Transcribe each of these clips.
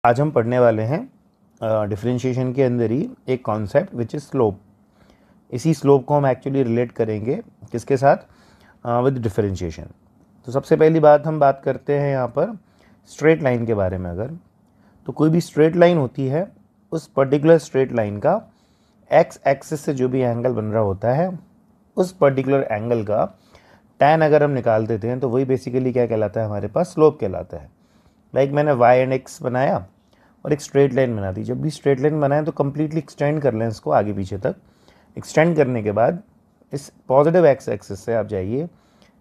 आज हम पढ़ने वाले हैं डिफरेंशिएशन के अंदर ही एक कॉन्सेप्ट विच इज़ स्लोप। इसी स्लोप को हम एक्चुअली रिलेट करेंगे किसके साथ, विद डिफरेंशिएशन। तो सबसे पहली बात हम बात करते हैं यहाँ पर स्ट्रेट लाइन के बारे में। अगर तो कोई भी स्ट्रेट लाइन होती है, उस पर्टिकुलर स्ट्रेट लाइन का एक्स एक्सिस से जो भी एंगल बन रहा होता है, उस पर्टिकुलर एंगल का tan अगर हम निकाल देते हैं तो वही बेसिकली क्या कहलाता है, हमारे पास स्लोप कहलाता है। लाइक मैंने y एंड x बनाया और एक स्ट्रेट लाइन बना दी। जब भी स्ट्रेट लाइन बनाए तो कम्प्लीटली एक्सटेंड कर लें इसको आगे पीछे तक। एक्सटेंड करने के बाद इस पॉजिटिव एक्स एक्सिस से आप जाइए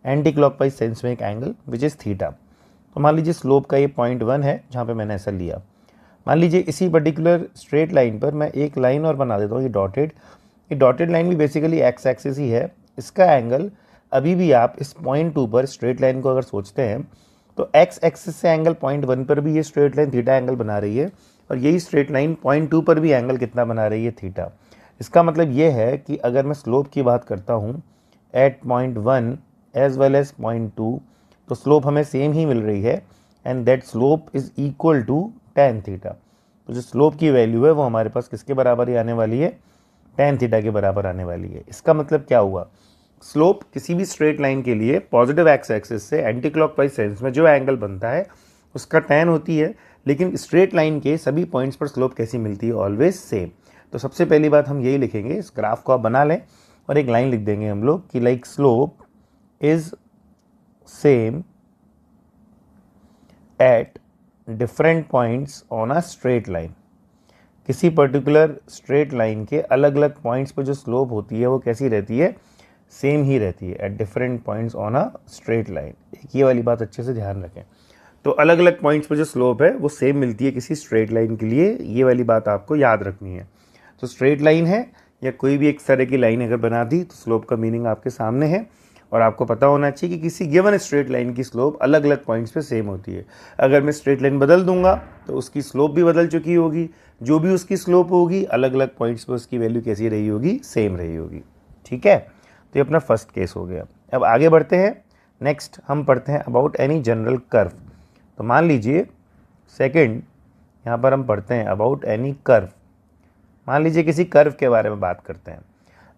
एंटी क्लॉकवाइज सेंस में एक एंगल विच इज़ थीटा। तो मान लीजिए स्लोप का ये पॉइंट 1 है जहाँ पे मैंने ऐसा लिया। मान लीजिए इसी पर्टिकुलर स्ट्रेट लाइन पर मैं एक लाइन और बना देता हूँ, ये डॉटेड लाइन भी बेसिकली एक्स एक्सिस ही है। इसका एंगल अभी भी आप इस पॉइंट 2 पर स्ट्रेट लाइन को अगर सोचते हैं तो एक्स एक्सिस से एंगल पॉइंट 1 पर भी ये स्ट्रेट लाइन थीटा एंगल बना रही है, और यही स्ट्रेट लाइन पॉइंट 2 पर भी एंगल कितना बना रही है, थीटा। इसका मतलब ये है कि अगर मैं स्लोप की बात करता हूँ at point 1 as well as point 2, तो स्लोप हमें सेम ही मिल रही है, and that slope is equal to tan theta. तो जो स्लोप की वैल्यू है वो हमारे पास किसके बराबर ही आने वाली है, tan थीटा के बराबर आने वाली है। इसका मतलब क्या हुआ, स्लोप किसी भी स्ट्रेट लाइन के लिए पॉजिटिव एक्स एक्सिस से एंटी क्लॉकवाइज सेंस में जो एंगल बनता है उसका tan होती है, लेकिन स्ट्रेट लाइन के सभी पॉइंट्स पर स्लोप कैसी मिलती है, ऑलवेज सेम। तो सबसे पहली बात हम यही लिखेंगे, इस ग्राफ को आप बना लें और एक लाइन लिख देंगे हम लोग कि like slope is same at different points on a straight line. किसी पर्टिकुलर स्ट्रेट लाइन के अलग अलग पॉइंट्स पर जो स्लोप होती है वो कैसी रहती है, सेम ही रहती है at different points on a straight line. ये वाली बात अच्छे से ध्यान रखें। तो अलग अलग पॉइंट्स पर जो स्लोप है वो सेम मिलती है किसी स्ट्रेट लाइन के लिए, ये वाली बात आपको याद रखनी है। तो स्ट्रेट लाइन है या कोई भी एक तरह की लाइन अगर बना दी तो स्लोप का मीनिंग आपके सामने है, और आपको पता होना चाहिए कि किसी गिवन स्ट्रेट लाइन की स्लोप अलग अलग पॉइंट्स पे सेम होती है। अगर मैं स्ट्रेट लाइन बदल दूंगा तो उसकी स्लोप भी बदल चुकी होगी, जो भी उसकी स्लोप होगी अलग अलग पॉइंट्स पे उसकी वैल्यू कैसी रही होगी, सेम रही होगी। ठीक है, तो ये अपना फर्स्ट केस हो गया। अब आगे बढ़ते हैं, नेक्स्ट हम पढ़ते हैं अबाउट एनी जनरल कर्व। तो मान लीजिए सेकंड यहाँ पर हम पढ़ते हैं अबाउट एनी कर्व। मान लीजिए किसी कर्व के बारे में बात करते हैं।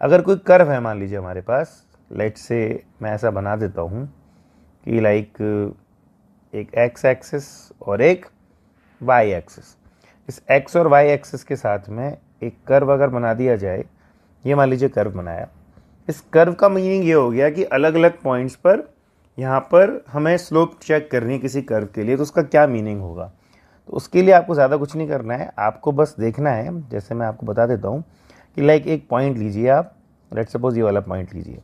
अगर कोई कर्व है मान लीजिए हमारे पास, लेट्स से मैं ऐसा बना देता हूँ कि लाइक एक एक्स एक्सिस और एक वाई एक्सिस। इस एक्स और वाई एक्सिस के साथ में एक कर्व अगर बना दिया जाए, ये मान लीजिए कर्व बनाया। इस कर्व का मीनिंग ये हो गया कि अलग अलग पॉइंट्स पर यहाँ पर हमें स्लोप चेक करनी है किसी कर्व के लिए, तो उसका क्या मीनिंग होगा। तो उसके लिए आपको ज़्यादा कुछ नहीं करना है, आपको बस देखना है। जैसे मैं आपको बता देता हूँ कि लाइक एक पॉइंट लीजिए आप, लेट्स सपोज ये वाला पॉइंट लीजिए।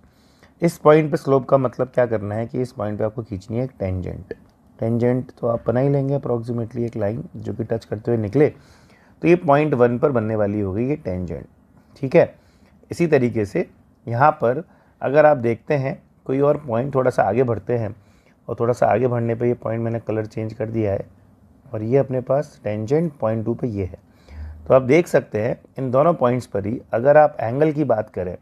इस पॉइंट पे स्लोप का मतलब क्या करना है कि इस पॉइंट पे आपको खींचनी है एक टेंजेंट। टेंजेंट तो आप बना ही लेंगे अप्रॉक्सीमेटली एक लाइन जो कि टच करते हुए निकले, तो ये पॉइंट 1 पर बनने वाली होगी ये टेंजेंट। ठीक है, इसी तरीके से यहाँ पर अगर आप देखते हैं कोई और पॉइंट, थोड़ा सा आगे बढ़ते हैं और थोड़ा सा आगे बढ़ने पे ये पॉइंट मैंने कलर चेंज कर दिया है और ये अपने पास टेंजेंट पॉइंट 2 पे ये है। तो आप देख सकते हैं इन दोनों पॉइंट्स पर ही अगर आप एंगल की बात करें,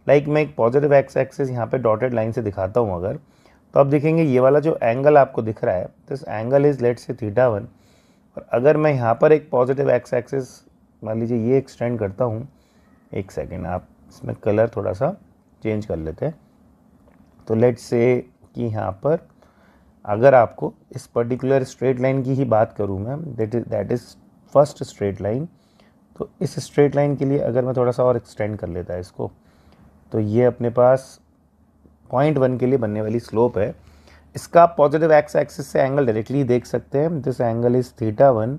लाइक मैं एक पॉजिटिव एक्स एक्सिस यहाँ पे डॉटेड लाइन से दिखाता हूँ अगर, तो आप देखेंगे ये वाला जो एंगल आपको दिख रहा है, this angle is let's say theta 1। और अगर मैं यहाँ पर एक पॉजिटिव एक्स एक्सिस मान लीजिए ये एक्सटेंड करता हूँ, एक सेकेंड आप इसमें कलर थोड़ा सा चेंज कर लेते हैं। तो लेट्स से कि यहाँ पर अगर आपको इस पर्टिकुलर स्ट्रेट लाइन की ही बात करूँ मैं, that is first straight line. तो इस स्ट्रेट लाइन के लिए अगर मैं थोड़ा सा और एक्सटेंड कर लेता है इसको, तो ये अपने पास पॉइंट 1 के लिए बनने वाली स्लोप है। इसका पॉजिटिव एक्स एक्सिस से एंगल डायरेक्टली देख सकते हैं, दिस एंगल इज़ थीटा 1।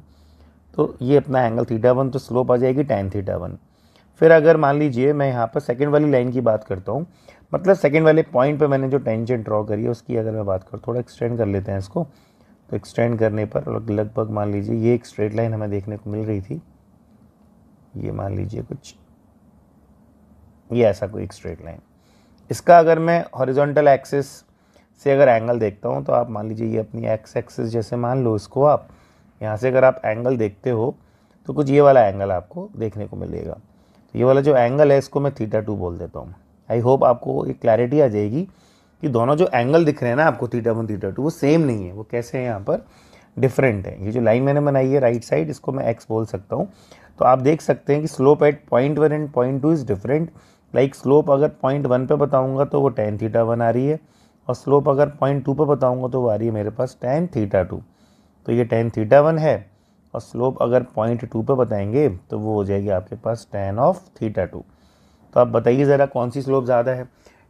तो ये अपना एंगल थीटा 1, तो स्लोप आ जाएगी tan थीटा 1। फिर अगर मान लीजिए मैं यहाँ पर सेकंड वाली लाइन की बात करता हूँ, मतलब सेकंड वाले पॉइंट पे मैंने जो टेंजेंट ड्रॉ करी है उसकी अगर मैं बात करूँ, थोड़ा एक्सटेंड कर लेते हैं इसको। तो एक्सटेंड करने पर लगभग मान लीजिए ये एक स्ट्रेट लाइन हमें देखने को मिल रही थी, ये मान लीजिए कुछ ये ऐसा कोई एक स्ट्रेट लाइन। इसका अगर मैं हॉरिजॉन्टल एक्सिस से अगर एंगल देखता हूँ, तो आप मान लीजिए ये अपनी एक्स एक्सिस जैसे मान लो इसको, आप यहाँ से अगर आप एंगल देखते हो तो कुछ ये वाला एंगल आपको देखने को मिलेगा। तो ये वाला जो एंगल है इसको मैं थीटा 2 बोल देता हूँ। आई होप आपको एक क्लैरिटी आ जाएगी कि दोनों जो एंगल दिख रहे हैं ना आपको, थीटा 1 थीटा 2, वो सेम नहीं है। वो कैसे हैं यहाँ पर, डिफरेंट है। ये जो लाइन मैंने बनाई है राइट साइड, इसको मैं एक्स बोल सकता हूँ। तो आप देख सकते हैं कि slope eight point 1 and point 2 is different. Like slope अगर पॉइंट 1 पे बताऊँगा तो वो tan थीटा 1 आ रही है, और स्लोप अगर पॉइंट 2 पे बताऊँगा तो वो आ रही है मेरे पास tan थीटा 2। तो ये tan थीटा 1 है, और स्लोप अगर पॉइंट 2 पे बताएंगे तो वो हो जाएगी आपके पास tan ऑफ थीटा 2। तो आप बताइए ज़रा कौन सी स्लोप ज़्यादा है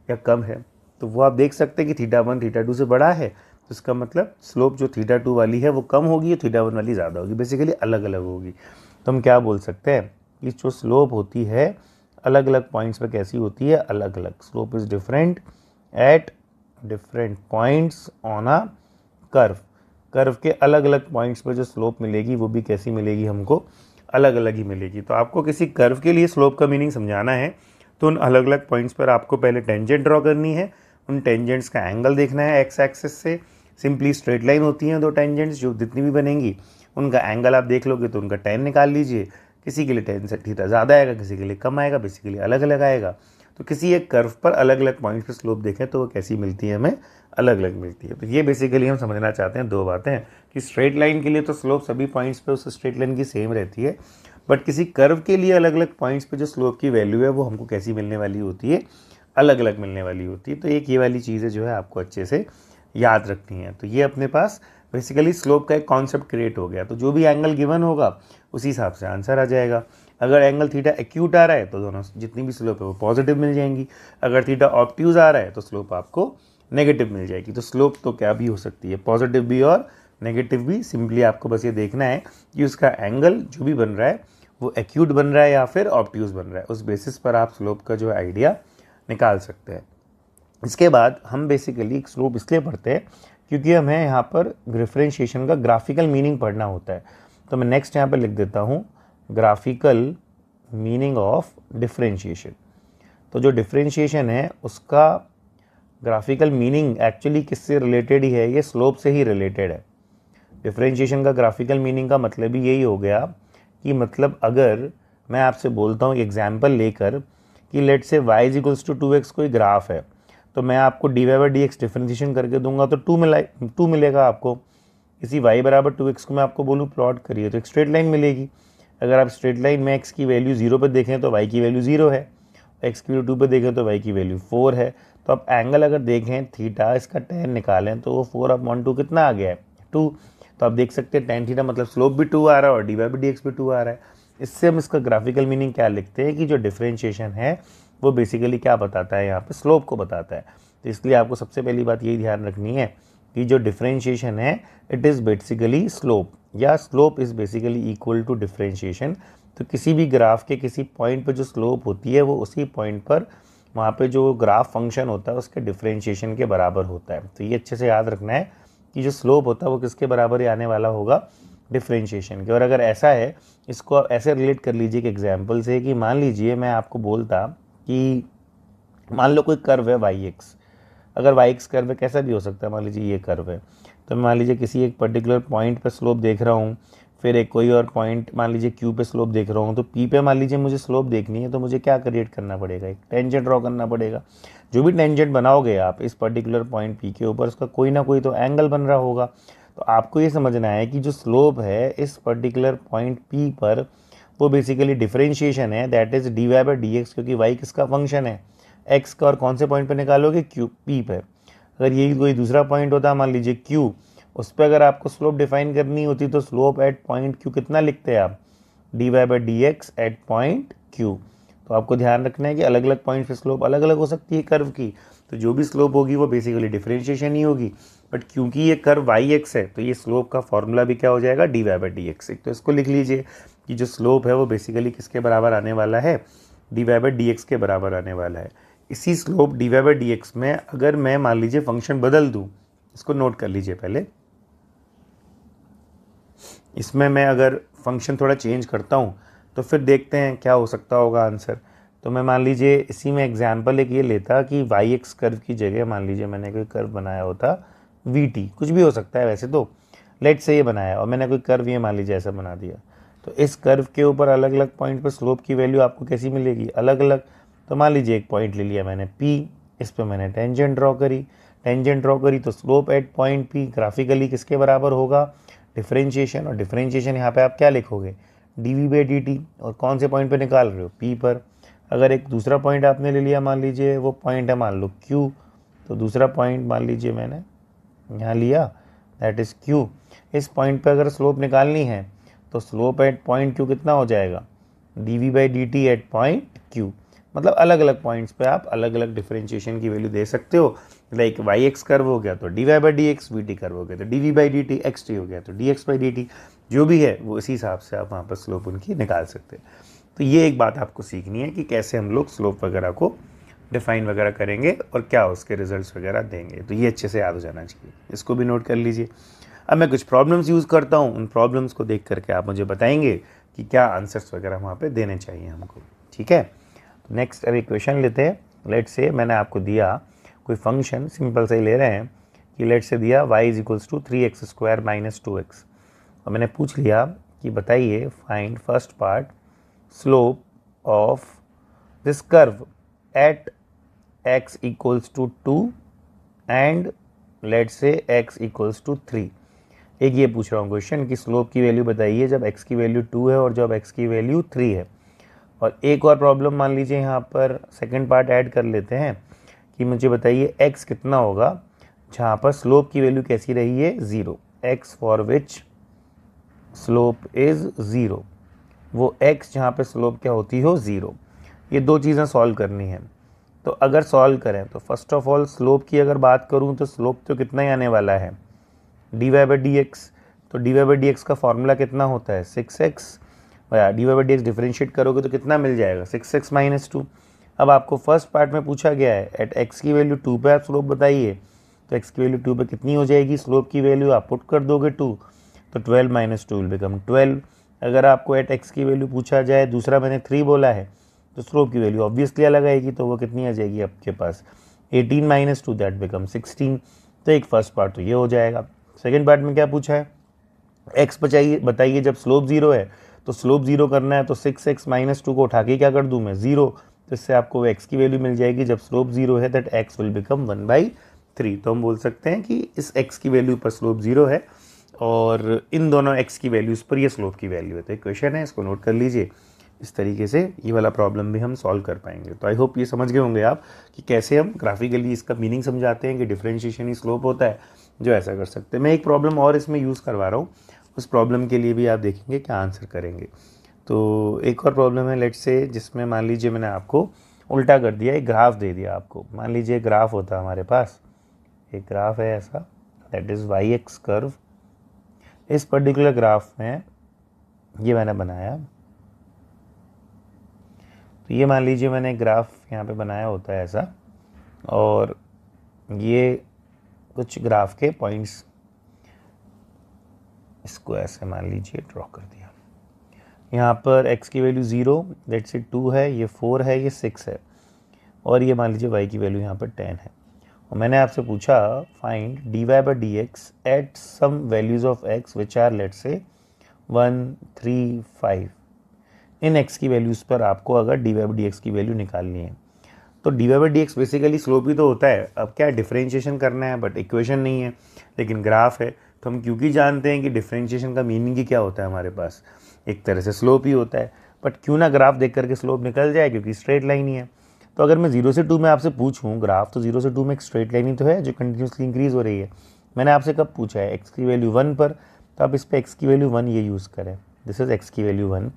या कम है। तो वो आप देख सकते हैं कि थीटा 1 थीटा 2 से बड़ा है, तो इसका मतलब स्लोप जो थीटा 2 वाली है वो कम होगी, थीटा 1 वाली ज़्यादा होगी, बेसिकली अलग अलग होगी। तो हम क्या बोल सकते हैं कि जो स्लोप होती है अलग अलग पॉइंट्स पे कैसी होती है, अलग अलग। Slope is different at different points on a curve. Curve के अलग अलग पॉइंट्स पे जो स्लोप मिलेगी वो भी कैसी मिलेगी, हमको अलग अलग ही मिलेगी। तो आपको किसी कर्व के लिए स्लोप का मीनिंग समझाना है तो उन अलग अलग पॉइंट्स पर आपको पहले टेंजेंट ड्रॉ करनी है, उन टेंजेंट्स का एंगल देखना है एक्स एक्सिस से। सिंपली स्ट्रेट लाइन होती हैं दो टेंजेंट्स, जो जितनी भी बनेंगी उनका एंगल आप देख लोगे तो उनका tan निकाल लीजिए। किसी के लिए tan से थीटा ज़्यादा आएगा, किसी के लिए कम आएगा, बेसिकली अलग अलग आएगा। तो किसी एक कर्व पर अलग अलग पॉइंट्स पर स्लोप देखें तो वो कैसी मिलती है, हमें अलग अलग मिलती है। तो ये बेसिकली हम समझना चाहते हैं दो बातें कि स्ट्रेट लाइन के लिए तो स्लोप सभी पॉइंट्स पे उस स्ट्रेट लाइन की सेम रहती है, बट किसी कर्व के लिए अलग अलग पॉइंट्स पे जो स्लोप की वैल्यू है वो हमको कैसी मिलने वाली होती है, अलग अलग मिलने वाली होती है। तो एक ये वाली चीज़ें जो है आपको अच्छे से याद रखनी है। तो ये अपने पास बेसिकली स्लोप का एक कॉन्सेप्ट क्रिएट हो गया। तो जो भी एंगल गिवन होगा उसी हिसाब से आंसर आ जाएगा। अगर एंगल थीटा एक्यूट आ रहा है तो दोनों जितनी भी स्लोप है वो पॉजिटिव मिल जाएंगी, अगर थीटा ऑब्ट्यूज आ रहा है तो स्लोप आपको नेगेटिव मिल जाएगी। तो स्लोप तो क्या भी हो सकती है, पॉजिटिव भी और नेगेटिव भी। सिंपली आपको बस ये देखना है कि उसका एंगल जो भी बन रहा है वो एक्यूट बन रहा है या फिर ऑब्ट्यूज बन रहा है, उस बेसिस पर आप स्लोप का जो आइडिया निकाल सकते हैं। इसके बाद हम बेसिकली स्लोप इसलिए पढ़ते हैं क्योंकि हमें यहाँ पर डिफरेंशिएशन का ग्राफिकल मीनिंग पढ़ना होता है। तो मैं नेक्स्ट यहाँ पर लिख देता हूँ ग्राफिकल मीनिंग ऑफ डिफरेंशिएशन। तो जो डिफरेंशिएशन है उसका ग्राफिकल मीनिंग एक्चुअली किससे रिलेटेड ही है, ये स्लोप से ही रिलेटेड है। डिफरेंशिएशन का ग्राफिकल मीनिंग का मतलब ही यही हो गया कि मतलब अगर मैं आपसे बोलता हूँ एग्जाम्पल लेकर कि लेट से y is equals to 2x कोई ग्राफ है, तो मैं आपको dy/dx डिफरेंशिएशन करके दूंगा तो 2 मिलेगा आपको। किसी y बराबर 2x को मैं आपको बोलूँ प्लॉट करिए तो एक स्ट्रेट लाइन मिलेगी। अगर आप स्ट्रेट लाइन में x की वैल्यू 0 पर देखें तो y की वैल्यू 0 है, x की वैल्यू 2 पर देखें तो y की वैल्यू 4 है। तो आप एंगल अगर देखें थीटा, इसका tan निकालें तो वो 4/2 कितना आ गया है, 2। तो आप देख सकते हैं tan थीटा मतलब स्लोप भी 2 आ रहा है और dy/dx भी 2 आ रहा है। इससे हम इसका ग्राफिकल मीनिंग क्या लिखते हैं कि जो डिफरेंशिएशन है वो बेसिकली क्या बताता है, यहाँ पे स्लोप को बताता है। तो इसलिए आपको सबसे पहली बात यही ध्यान रखनी है कि जो डिफरेंशिएशन है इट इज़ बेसिकली स्लोप, या slope is basically equal to differentiation. तो किसी भी ग्राफ के किसी पॉइंट पर जो स्लोप होती है वो उसी पॉइंट पर वहाँ पे जो ग्राफ फंक्शन होता है उसके डिफरेंशिएशन के बराबर होता है। तो ये अच्छे से याद रखना है कि जो स्लोप होता है वो किसके बराबर ही आने वाला होगा, डिफरेंशिएशन के। और अगर ऐसा है, इसको आप ऐसे रिलेट कर लीजिए कि एग्जाम्पल से कि मान लीजिए मैं आपको बोलता कि मान लो कोई कर्व है yx। अगर yx कर्व है, कैसा भी हो सकता है, मान लीजिए ये कर्व है, तो मान लीजिए किसी एक पर्टिकुलर पॉइंट पे स्लोप देख रहा हूँ, फिर एक कोई और पॉइंट मान लीजिए Q पे स्लोप देख रहा हूँ। तो P पे मान लीजिए मुझे स्लोप देखनी है तो मुझे क्या क्रिएट करना पड़ेगा, एक टेंजेंट ड्रॉ करना पड़ेगा। जो भी टेंजेंट बनाओगे आप इस पर्टिकुलर पॉइंट P के ऊपर, उसका कोई ना कोई तो एंगल बन रहा होगा। तो आपको ये समझना है कि जो स्लोप है इस पर्टिकुलर पॉइंट P पर वो बेसिकली डिफरेंशिएशन है, दैट इज dy/dx, क्योंकि y किसका फंक्शन है, x का, और कौन से पॉइंट पे निकालोगे, Q P पे। अगर यही कोई दूसरा पॉइंट होता मान लीजिए Q, उस पर अगर आपको स्लोप डिफाइन करनी होती तो स्लोप एट पॉइंट Q कितना लिखते हैं आप, dy/dx एट पॉइंट Q। तो आपको ध्यान रखना है कि अलग अलग पॉइंट पे स्लोप अलग अलग हो सकती है कर्व की, तो जो भी स्लोप होगी वो बेसिकली डिफरेंशिएशन ही होगी। बट क्योंकि ये कर्व yx है तो ये स्लोप का फॉर्मूला भी क्या हो जाएगा, dy/dx। तो इसको लिख लीजिए कि जो स्लोप है वो बेसिकली किसके बराबर आने वाला है, dy/dx के बराबर आने वाला है। इसी स्लोप dy/dx में अगर मैं मान लीजिए फंक्शन बदल दूँ, इसको नोट कर लीजिए पहले, इसमें मैं अगर फंक्शन थोड़ा चेंज करता हूँ तो फिर देखते हैं क्या हो सकता होगा आंसर। तो मैं मान लीजिए इसी में एग्जाम्पल एक ये लेता कि yx कर्व की जगह मान लीजिए मैंने कोई कर्व बनाया होता vt, कुछ भी हो सकता है वैसे तो, लेट से ये बनाया और मैंने कोई कर्व ये मान लीजिए ऐसा बना दिया। तो इस कर्व के ऊपर अलग अलग पॉइंट पर स्लोप की वैल्यू आपको कैसी मिलेगी, अलग अलग। तो मान लीजिए एक पॉइंट ले लिया मैंने P, इस पर मैंने टेंजेंट ड्रॉ करी तो slope eight point P graphically किसके बराबर होगा, डिफरेंशिएशन, और डिफरेंशिएशन यहाँ पे आप क्या लिखोगे, dv/dt, और कौन से पॉइंट पे निकाल रहे हो, P पर। अगर एक दूसरा पॉइंट आपने ले लिया, मान लीजिए वो पॉइंट है मान लो Q, तो दूसरा पॉइंट मान लीजिए मैंने यहाँ लिया, दैट इज़ Q। इस पॉइंट पे अगर स्लोप निकालनी है तो स्लोप एट पॉइंट Q कितना हो जाएगा, dv/dt एट पॉइंट Q। मतलब अलग अलग पॉइंट्स पे आप अलग अलग डिफरेंशिएशन की वैल्यू दे सकते हो। लाइक yx कर्व हो गया तो dy/dx, vt कर्व हो गया तो dv/dt, xt हो गया तो dx/dt, जो भी है वो इसी हिसाब से आप वहाँ पर स्लोप उनकी निकाल सकते हैं। तो ये एक बात आपको सीखनी है कि कैसे हम लोग स्लोप वगैरह को डिफाइन वगैरह करेंगे और क्या उसके रिजल्ट्स वगैरह देंगे। तो ये अच्छे से याद हो जाना चाहिए, इसको भी नोट कर लीजिए। अब मैं कुछ प्रॉब्लम्स यूज़ करता हूँ, उन प्रॉब्लम्स को देख करके आप मुझे बताएंगे कि क्या आंसर्स वगैरह वहाँ पे देने चाहिए हमको, ठीक है। नेक्स्ट अब एक क्वेश्चन लेते हैं। लेट से मैंने आपको दिया कोई फंक्शन, सिंपल से ही ले रहे हैं कि लेट से दिया y = 3x² - 2x, और मैंने पूछ लिया कि बताइए find first part slope of this curve at x = 2 and let से x = 3। एक ये पूछ रहा हूँ क्वेश्चन कि स्लोप की वैल्यू बताइए जब x की वैल्यू 2 है और जब x की वैल्यू 3 है। और एक और प्रॉब्लम मान लीजिए यहाँ पर सेकंड पार्ट ऐड कर लेते हैं कि मुझे बताइए x कितना होगा जहाँ पर स्लोप की वैल्यू कैसी रही है, 0, x for which slope is 0, वो x जहाँ पे स्लोप क्या होती हो, 0। ये दो चीज़ें सॉल्व करनी है। तो अगर सॉल्व करें तो फर्स्ट ऑफ ऑल स्लोप की अगर बात करूँ तो स्लोप तो कितना ही आने वाला है, dy/dx। तो dy/dx का फॉर्मूला कितना होता है, 6x। dy/dx डिफरेंशिएट करोगे तो कितना मिल जाएगा, 6x - 2। अब आपको फर्स्ट पार्ट में पूछा गया है एट x की वैल्यू 2 पे आप स्लोप बताइए, तो x की वैल्यू 2 पे कितनी हो जाएगी, स्लोप की वैल्यू आप पुट कर दोगे 2, तो 12 - 2 विल बिकम 12। अगर आपको एट x की वैल्यू पूछा जाए, दूसरा मैंने 3 बोला है, तो स्लोप की वैल्यू ऑब्वियसली अलग आएगी, तो वो कितनी आ जाएगी आपके पास, 18 - 2 दैट बिकम 16। तो एक फर्स्ट पार्ट तो ये हो जाएगा। सेकेंड पार्ट में क्या पूछा है, x बताइए जब स्लोप 0 है, तो स्लोप 0 करना है तो 6x - 2 को उठा के क्या कर दूँ मैं, 0। तो इससे आपको x की वैल्यू मिल जाएगी जब स्लोप 0 है, दैट x विल बिकम 1/3। तो हम बोल सकते हैं कि इस x की वैल्यू पर स्लोप 0 है और इन दोनों x की वैल्यूज़ पर ये स्लोप की वैल्यू है। तो एक क्वेश्चन है, इसको नोट कर लीजिए। इस तरीके से ये वाला प्रॉब्लम भी हम सॉल्व कर पाएंगे। तो आई होप ये समझ गए होंगे आप कि कैसे हम ग्राफिकली इसका मीनिंग समझाते हैं कि डिफरेंशिएशन ही स्लोप होता है, जो ऐसा कर सकते हैं। मैं एक प्रॉब्लम और इसमें यूज़ करवा रहा हूँ, उस प्रॉब्लम के लिए भी आप देखेंगे क्या आंसर करेंगे। तो एक और प्रॉब्लम है लेट से, जिसमें मान लीजिए मैंने आपको उल्टा कर दिया, एक ग्राफ दे दिया आपको। मान लीजिए ग्राफ होता है हमारे पास, एक ग्राफ है ऐसा, दैट इज़ yx कर्व। इस पर्टिकुलर ग्राफ में ये मैंने बनाया, तो ये मान लीजिए मैंने ग्राफ यहाँ पे बनाया होता है ऐसा, और ये कुछ ग्राफ के पॉइंट्स, इसको ऐसे मान लीजिए ड्रॉ कर दिया। यहाँ पर x की वैल्यू 0, दैट से 2 है, ये 4 है, ये 6 है, और ये मान लीजिए y की वैल्यू यहाँ पर 10 है। और मैंने आपसे पूछा find dy/dx at some values of x which are let say 1, 3, 5। In x की वैल्यूज़ पर आपको अगर dy/dx की वैल्यू निकालनी है, तो dy/dx बेसिकली स्लोप ही तो होता है। अब क्या डिफरेंशिएशन करना है, बट इक्वेशन नहीं है लेकिन ग्राफ है, तो हम क्योंकि जानते हैं कि डिफरेंशिएशन का मीनिंग ही क्या होता है हमारे पास, एक तरह से स्लोप ही होता है। बट क्यों ना ग्राफ देख करके स्लोप निकल जाए, क्योंकि स्ट्रेट लाइन ही है। तो अगर मैं 0 से 2 में आपसे पूछूं ग्राफ, तो 0 से 2 में एक स्ट्रेट लाइन ही तो है जो कंटिन्यूसली इंक्रीज हो रही है। मैंने आपसे कब पूछा है, x की वैल्यू 1 पर, तो आप इस पर x की वैल्यू 1 ये यूज़ करें, दिस इज़ x की वैल्यू 1।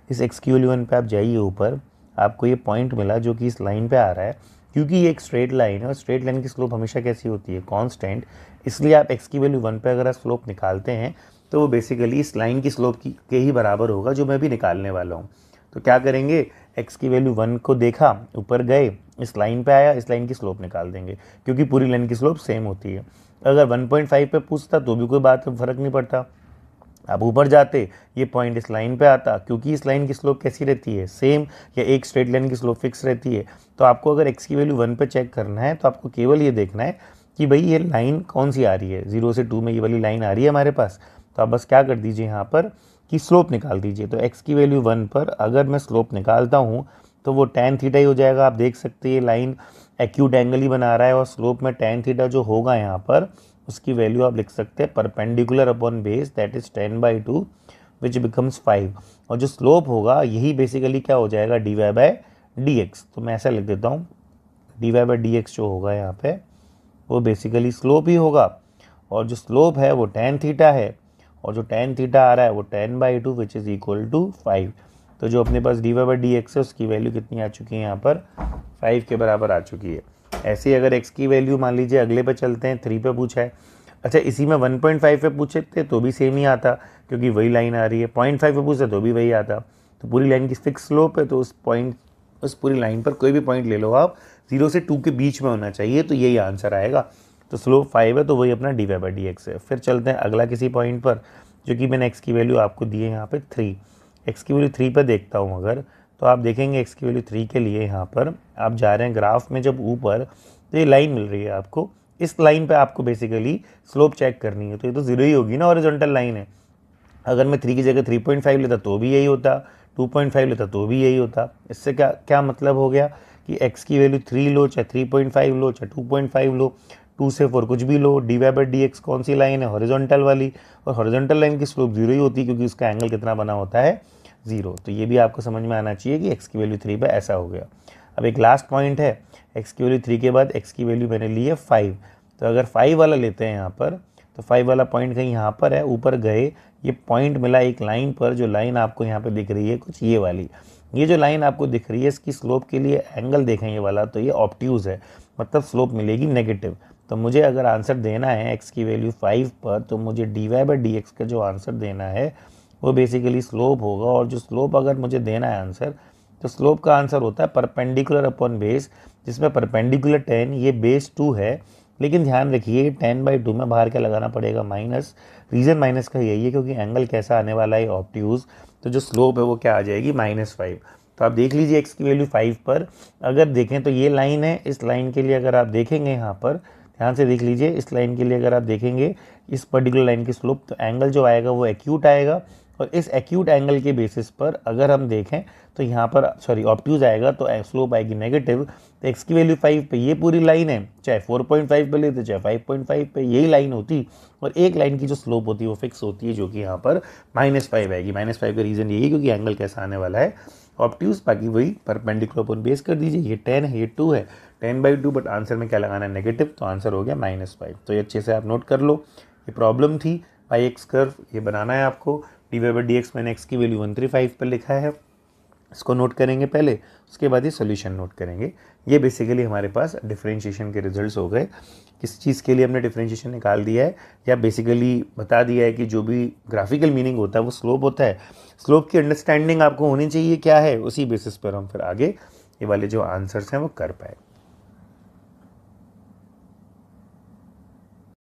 इस x की वैल्यू 1 पे आप जाइए ऊपर, आपको ये पॉइंट मिला जो कि इस लाइन पे आ रहा है। क्योंकि ये एक स्ट्रेट लाइन है और स्ट्रेट लाइन की स्लोप हमेशा कैसी होती है, कांस्टेंट, इसलिए आप x की वैल्यू 1 पे अगर आप स्लोप निकालते हैं तो वो बेसिकली इस लाइन की स्लोप के ही बराबर होगा जो मैं भी निकालने वाला हूँ। तो क्या करेंगे, x की वैल्यू 1 को देखा, ऊपर गए, इस लाइन पे आया, इस लाइन की स्लोप निकाल देंगे, क्योंकि पूरी लाइन की स्लोप सेम होती है। अगर 1.5 पे पूछता तो भी कोई बात फ़र्क नहीं पड़ता, आप ऊपर जाते, ये पॉइंट इस लाइन पे आता, क्योंकि इस लाइन की स्लोप कैसी रहती है, सेम, या एक स्ट्रेट लाइन की स्लोप फिक्स रहती है। तो आपको अगर x की वैल्यू 1 पे चेक करना है तो आपको केवल ये देखना है कि भाई ये लाइन कौन सी आ रही है, 0 से 2 में ये वाली लाइन आ रही है हमारे पास। तो आप बस क्या कर दीजिए यहाँ पर कि स्लोप निकाल दीजिए। तो x की वैल्यू 1 पर अगर मैं स्लोप निकालता हूँ तो वो tan थीटा ही हो जाएगा। आप देख सकते हैं ये लाइन एक्यूट एंगल ही बना रहा है और स्लोप में tan थीटा जो होगा यहाँ पर उसकी वैल्यू आप लिख सकते हैं perpendicular upon base that is 10/2 which becomes 5, और जो स्लोप होगा यही बेसिकली क्या हो जाएगा dy/dx। तो मैं ऐसा लिख देता हूँ dy/dx जो होगा यहाँ पे वो बेसिकली स्लोप ही होगा, और जो स्लोप है वो tan थीटा है, और जो tan थीटा आ रहा है वो 10/2 विच इज़ इक्वल टू 5। तो जो अपने पास dy/dx है उसकी वैल्यू कितनी आ चुकी है यहाँ पर 5 के बराबर आ चुकी है। ऐसे ही अगर x की वैल्यू मान लीजिए अगले पे चलते हैं 3 पे पूछा है, अच्छा इसी में 1.5 पे पूछे थे तो भी सेम ही आता क्योंकि वही लाइन आ रही है, 0.5 पे पूछते तो भी वही आता। तो पूरी लाइन की फिक्स स्लोप है तो उस पूरी लाइन पर कोई भी पॉइंट ले लो आप 0 से 2 के बीच में होना चाहिए, तो यही आंसर आएगा। तो स्लोप 5 है तो वही अपना dy/dx है। फिर चलते हैं अगला किसी पॉइंट पर जो कि मैंने x की वैल्यू आपको दी है यहाँ पे 3, x की वैल्यू 3 पर देखता हूँ अगर, तो आप देखेंगे x की वैल्यू 3 के लिए यहाँ पर आप जा रहे हैं ग्राफ में जब ऊपर, तो ये लाइन मिल रही है आपको, इस लाइन पे आपको बेसिकली स्लोप चेक करनी है, तो ये तो 0 ही होगी ना, हॉरिजॉन्टल लाइन है। अगर मैं 3 की जगह 3.5 लेता तो भी यही होता, 2.5 लेता तो भी यही होता। इससे क्या क्या मतलब हो गया कि x की वैल्यू 3 लो चाहे 3.5 लो चाहे 2.5 लो, 2 से 4 कुछ भी लो, dy/dx कौन सी लाइन है हॉरिजॉन्टल वाली, और हॉरिजॉन्टल लाइन की स्लोप 0 ही होती है क्योंकि उसका एंगल कितना बना होता है 0। तो ये भी आपको समझ में आना चाहिए कि x की वैल्यू 3 पे ऐसा हो गया। अब एक लास्ट पॉइंट है, x की वैल्यू 3 के बाद x की वैल्यू मैंने ली है 5, तो अगर 5 वाला लेते हैं यहाँ पर, तो 5 वाला पॉइंट कहीं यहाँ पर है, ऊपर गए ये पॉइंट मिला एक लाइन पर, जो लाइन आपको यहाँ पे दिख रही है कुछ ये वाली, ये जो लाइन आपको दिख रही है इसकी स्लोप के लिए एंगल देखें ये वाला, तो ये ऑब्ट्यूज है, मतलब स्लोप मिलेगी नेगेटिव। तो मुझे अगर आंसर देना है x की वैल्यू 5 पर, तो मुझे dy/dx का जो आंसर देना है वो बेसिकली स्लोप होगा, और जो स्लोप अगर मुझे देना है आंसर, तो स्लोप का आंसर होता है परपेंडिकुलर अपॉन बेस, जिसमें परपेंडिकुलर 10 ये बेस 2 है, लेकिन ध्यान रखिए 10/2 में बाहर क्या लगाना पड़ेगा माइनस। रीज़न माइनस का यही है क्योंकि एंगल कैसा आने वाला है ऑब्ट्यूज, तो जो स्लोप है वो क्या आ जाएगी -5। तो आप देख लीजिए x की वैल्यू 5 पर अगर देखें तो ये लाइन है, इस लाइन के लिए अगर आप देखेंगे यहाँ पर ध्यान से देख लीजिए, इस लाइन के लिए अगर आप देखेंगे इस पर्टिकुलर लाइन की स्लोप, तो एंगल जो आएगा वो एक्यूट आएगा, और इस एक्यूट एंगल के बेसिस पर अगर हम देखें तो यहाँ पर ऑब्ट्यूज आएगा तो स्लोप आएगी नेगेटिव। तो x की वैल्यू 5 पे ये पूरी लाइन है, चाहे 4.5 पे लेते चाहे 5.5 पे यही लाइन होती, और एक लाइन की जो स्लोप होती है वो फिक्स होती है जो कि यहाँ पर -5 आएगी। -5 का रीज़न यही है क्योंकि एंगल कैसा आने वाला है ऑब्ट्यूज, बाकी वही परपेंडिकुलर अपॉन बेस कर दीजिए, ये 10 है ये 2 है 10/2, बट आंसर में क्या लगाना है नेगेटिव, तो आंसर हो गया -5। तो ये अच्छे से आप नोट कर लो, ये प्रॉब्लम थी x कर्व, ये बनाना है आपको। dy/dx मैंने x की वैल्यू 135 पर लिखा है, इसको नोट करेंगे पहले, उसके बाद ये सोल्यूशन नोट करेंगे। ये बेसिकली हमारे पास डिफरेंशिएशन के रिजल्ट्स हो गए। किस चीज़ के लिए हमने डिफरेंशिएशन निकाल दिया है, या बेसिकली बता दिया है कि जो भी ग्राफिकल मीनिंग होता है वो स्लोप होता है। स्लोप की अंडरस्टैंडिंग आपको होनी चाहिए क्या है, उसी बेसिस पर हम फिर आगे ये वाले जो आंसर्स हैं वो कर पाए।